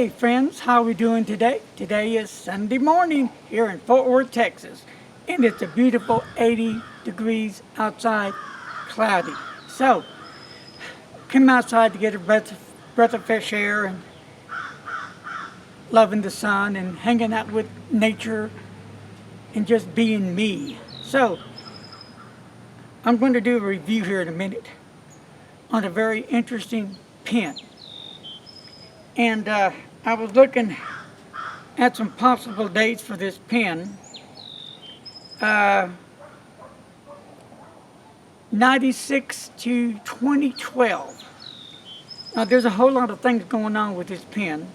Hey friends, how are we doing today? Today is Sunday morning here in Fort Worth, Texas, and it's a beautiful 80 degrees outside, cloudy. So, came outside to get a breath of fresh air and loving the sun and hanging out with nature and just being me. So, I'm going to do a review here in a minute on a very interesting pen. And I was looking at some possible dates for this pen. 96 to 2012. Now there's a whole lot of things going on with this pen,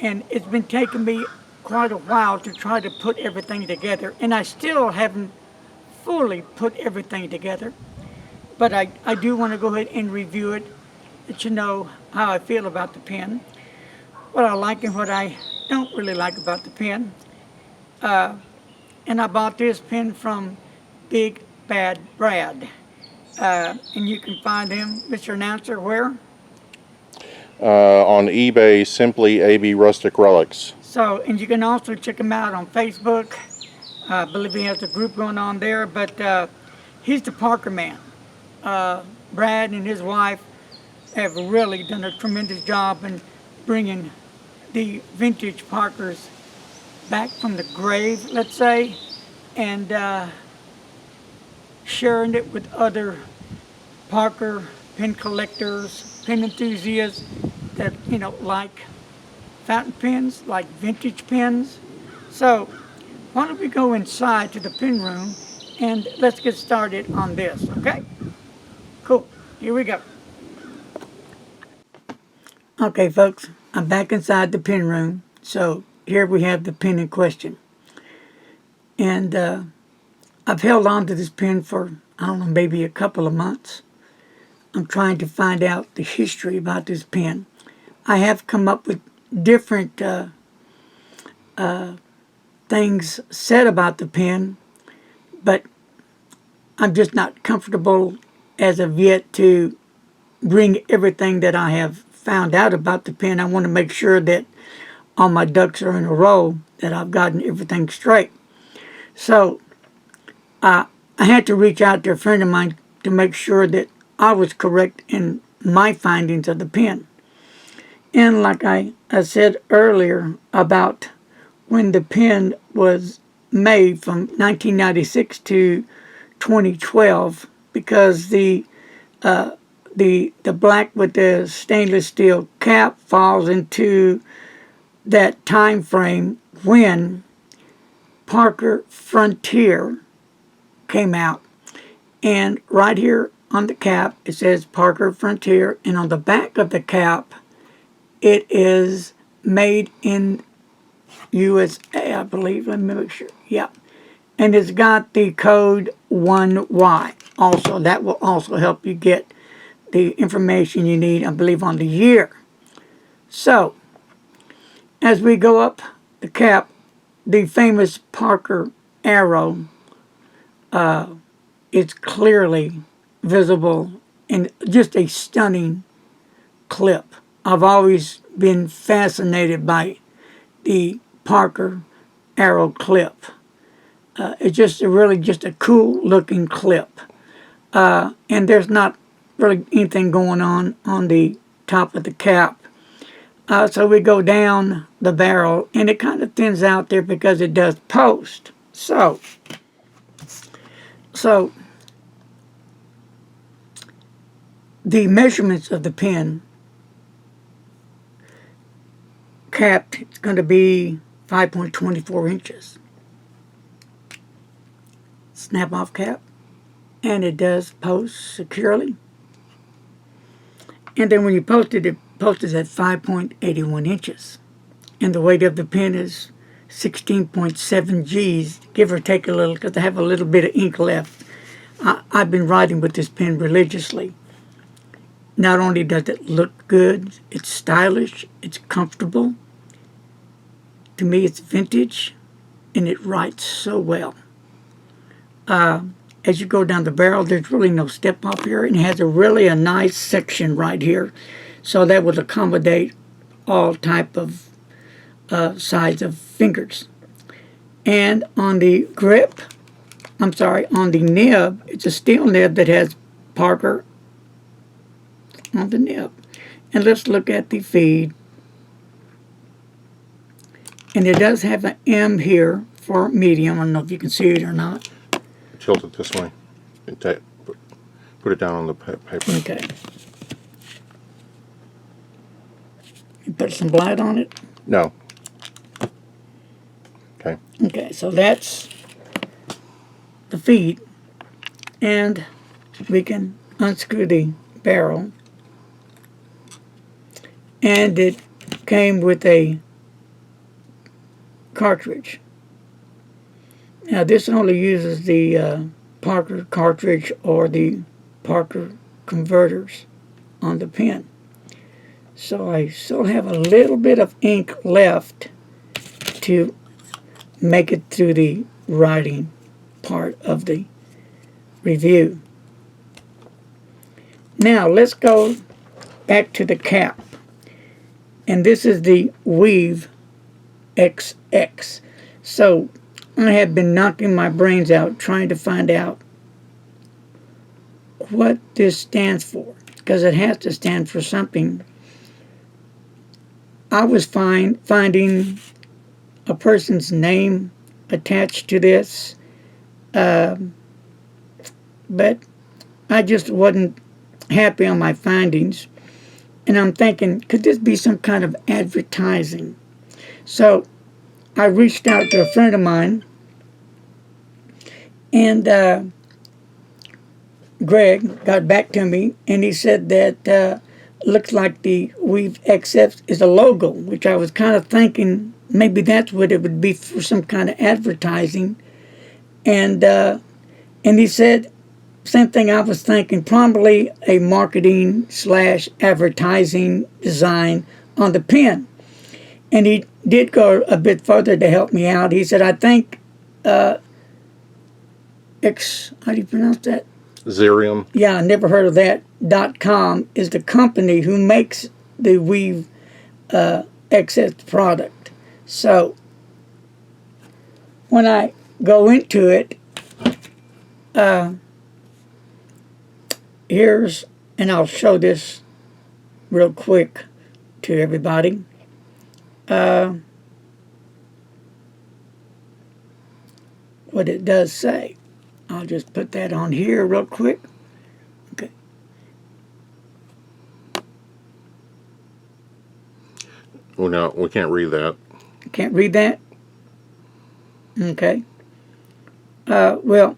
and it's been taking me quite a while to try to put everything together, and I still haven't fully put everything together, but I do want to go ahead and review it, let you know how I feel about the pen, what I like and what I don't really like about the pen. And I bought this pen from Big Bad Brad. And you can find him, Mr. Announcer, where? On eBay, simply AB Rustic Relics. So, and you can also check him out on Facebook. I believe he has a group going on there, but he's the Parker man. Brad and his wife have really done a tremendous job in bringing the vintage Parkers back from the grave, let's say, and sharing it with other Parker pen collectors, pen enthusiasts that, you know, like fountain pens, like vintage pens. So why don't we go inside to the pen room and let's get started on this, okay? Cool, here we go. Okay folks, I'm back inside the pen room. So here we have the pen in question. And I've held on to this pen for, I don't know, maybe a couple of months. I'm trying to find out the history about this pen. I have come up with different things said about the pen, but I'm just not comfortable as of yet to bring everything that I have found out about the pen. I want to make sure that all my ducks are in a row, that I've gotten everything straight. So I had to reach out to a friend of mine to make sure that I was correct in my findings of the pen. And like I said earlier about when the pen was made from 1996 to 2012, because the black with the stainless steel cap falls into that time frame when Parker Frontier came out. And right here on the cap it says Parker Frontier, and on the back of the cap it is made in USA, I believe. Let me make sure. Yeah. And it's got the code 1Y. Also, that will also help you get the information you need, I believe, on the year. So, as we go up the cap, the famous Parker arrow is clearly visible, and just a stunning clip. I've always been fascinated by the Parker arrow clip. It's just really just a cool looking clip. And there's not really anything going on the top of the cap. So we go down the barrel, and it kind of thins out there because it does post. So the measurements of the pen capped, it's going to be 5.24 inches. Snap off cap, and it does post securely. And then when you post it, it posts at 5.81 inches. And the weight of the pen is 16.7 G's, give or take a little, because I have a little bit of ink left. I've been writing with this pen religiously. Not only does it look good, it's stylish, it's comfortable. To me, it's vintage, and it writes so well. As you go down the barrel, there's really no step off here, and it has a nice section right here, so that would accommodate all type of size of fingers. And on the grip, on the nib, it's a steel nib that has Parker on the nib. And let's look at the feed. And it does have an M here for medium. I don't know if you can see it or not. Tilt it this way. And put it down on the paper. Okay. You put some light on it? No. Okay. Okay, so that's the feed. And we can unscrew the barrel. And it came with a cartridge. Now this only uses the Parker cartridge or the Parker converters on the pen. So I still have a little bit of ink left to make it through the writing part of the review. Now let's go back to the cap. And this is the Weave XX. So I have been knocking my brains out trying to find out what this stands for, because it has to stand for something. I was finding a person's name attached to this, but I just wasn't happy on my findings. And I'm thinking, could this be some kind of advertising? So I reached out to a friend of mine, and Greg got back to me, and he said that looks like the Weave XX is a logo, which I was kind of thinking maybe that's what it would be for, some kind of advertising. And he said, same thing I was thinking, probably a marketing / advertising design on the pen. And he did go a bit further to help me out. He said, I think, how do you pronounce that? Xerium. Yeah, I never heard of that. .com is the company who makes the Weave XX product. So when I go into it, here's, and I'll show this real quick to everybody. What it does say. I'll just put that on here real quick. Okay. Well, no, we can't read that. Can't read that? Okay. Well,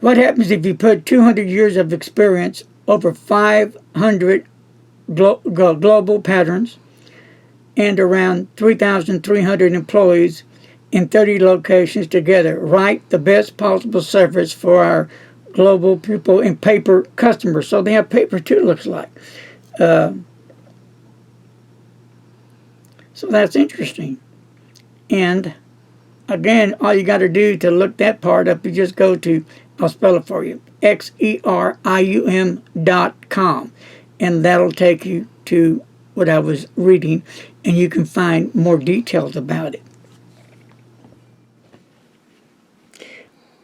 what happens if you put 200 years of experience over 500 global patterns and around 3,300 employees in 30 locations together, write the best possible service for our global people and paper customers? So they have paper too, looks like. So that's interesting. And again, all you got to do to look that part up, you just go to, I'll spell it for you, xerium.com, and that'll take you to what I was reading, and you can find more details about it.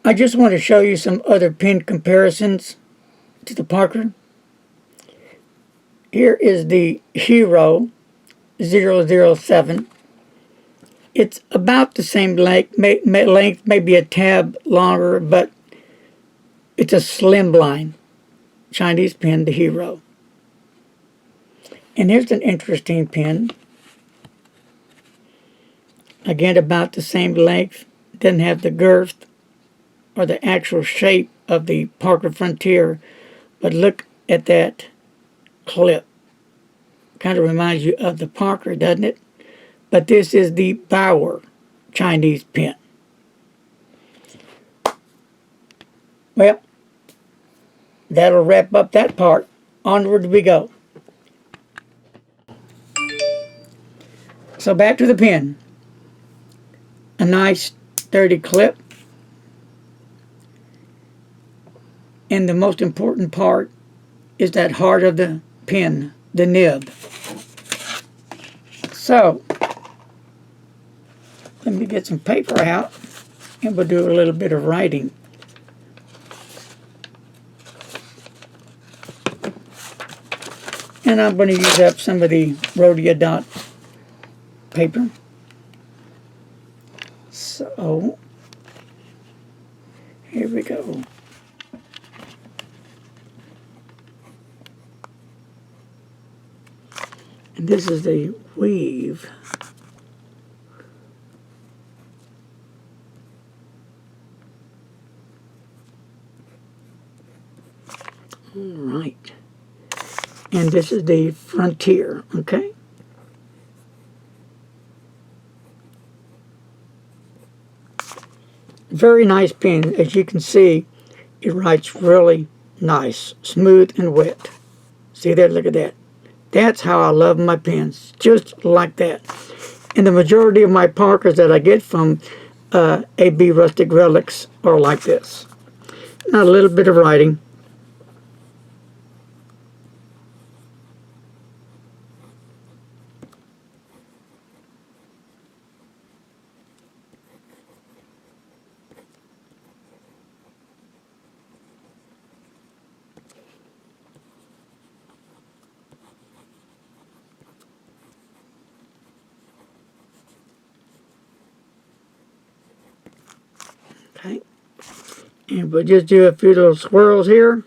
I just want to show you some other pen comparisons to the Parker. Here is the Hero 007. It's about the same length, maybe a tad longer, but it's a slimline Chinese pen, the Hero. And here's an interesting pen. Again, about the same length. Doesn't have the girth or the actual shape of the Parker Frontier, but look at that clip. Kind of reminds you of the Parker, doesn't it? But this is the Bauer Chinese pen. Well, that'll wrap up that part. Onward we go. So back to the pen. A nice sturdy clip. And the most important part is that heart of the pen, the nib. So, let me get some paper out and we'll do a little bit of writing. And I'm going to use up some of the Rhodia dot paper. So, here we go. And this is the weave. All right. And this is the frontier, okay? Very nice pen. As you can see, it writes really nice, smooth and wet. See that? Look at that. That's how I love my pens, just like that. And the majority of my Parkers that I get from AB Rustic Relics are like this. Now a little bit of writing. Okay. And we'll just do a few little swirls here.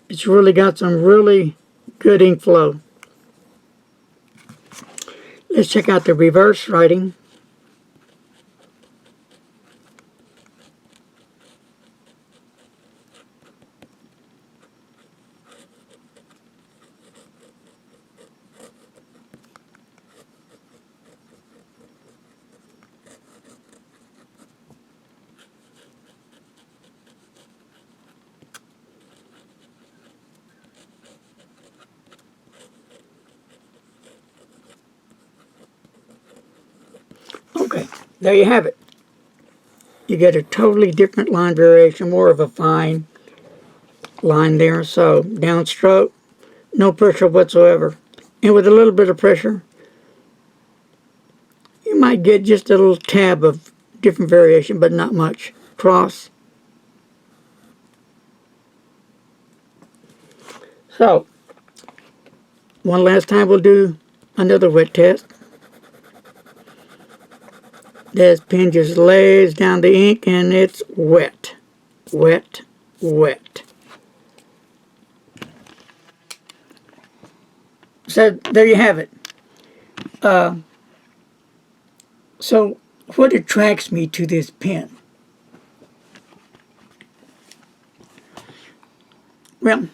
It's really got some really good ink flow. Let's check out the reverse writing. Okay, there you have it. You get a totally different line variation, more of a fine line there. So downstroke, no pressure whatsoever. And with a little bit of pressure, you might get just a little tab of different variation, but not much. Cross. So, one last time we'll do another wet test. This pen just lays down the ink and it's wet, wet, wet. So there you have it. So what attracts me to this pen? Well,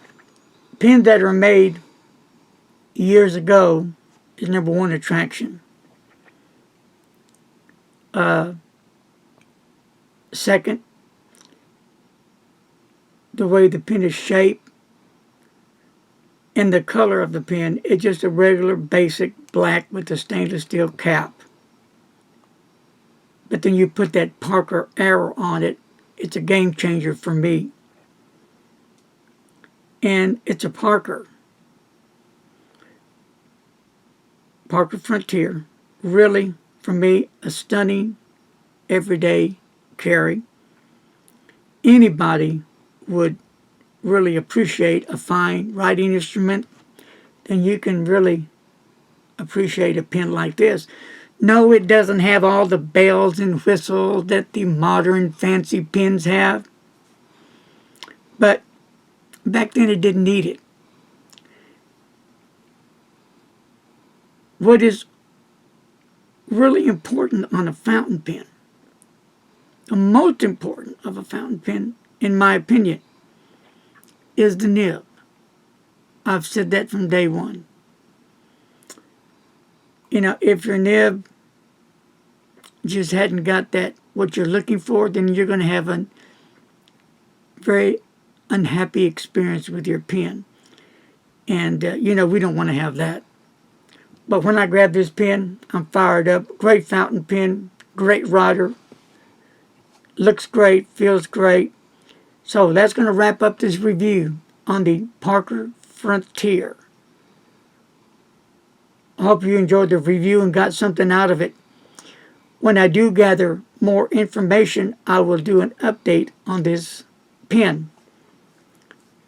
pens that are made years ago is number one attraction. Second, the way the pen is shaped and the color of the pen. It's just a regular basic black with a stainless steel cap. But then you put that Parker arrow on it, it's a game changer for me. And it's a Parker Frontier. Really, for me, a stunning everyday carry. Anybody would really appreciate a fine writing instrument, then you can really appreciate a pen like this. No, it doesn't have all the bells and whistles that the modern fancy pens have, but back then it didn't need it. What is really important on a fountain pen, the most important of a fountain pen, in my opinion, is the nib. I've said that from day one. You know, if your nib just hadn't got that, what you're looking for, then you're going to have a very unhappy experience with your pen. And, you know, we don't want to have that. But when I grab this pen, I'm fired up. Great fountain pen, great writer. Looks great, feels great. So that's going to wrap up this review on the Parker Frontier. I hope you enjoyed the review and got something out of it. When I do gather more information, I will do an update on this pen.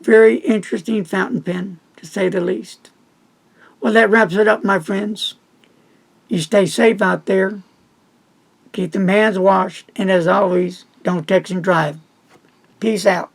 Very interesting fountain pen, to say the least. Well, that wraps it up, my friends. You stay safe out there. Keep them hands washed. And as always, don't text and drive. Peace out.